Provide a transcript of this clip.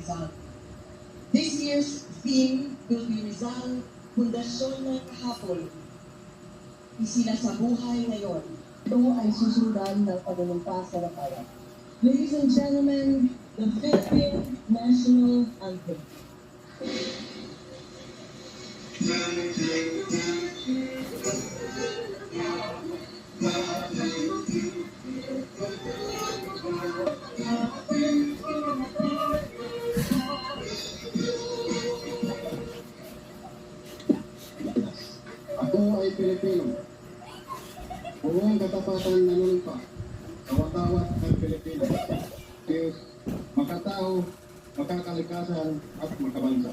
Rizal. This year's theme will be Rizal, Pundasyon ng Kahapon. Isinasabuhay ngayon. Ito ay susundan ng panunumpa-salakayan. Ladies and gentlemen, the Philippine National Anthem. Ako ay Pilipino. Buong katapatan nanunumpa sa watawat ng Pilipino. Diyos, makatao, makakalikasan at makabansa.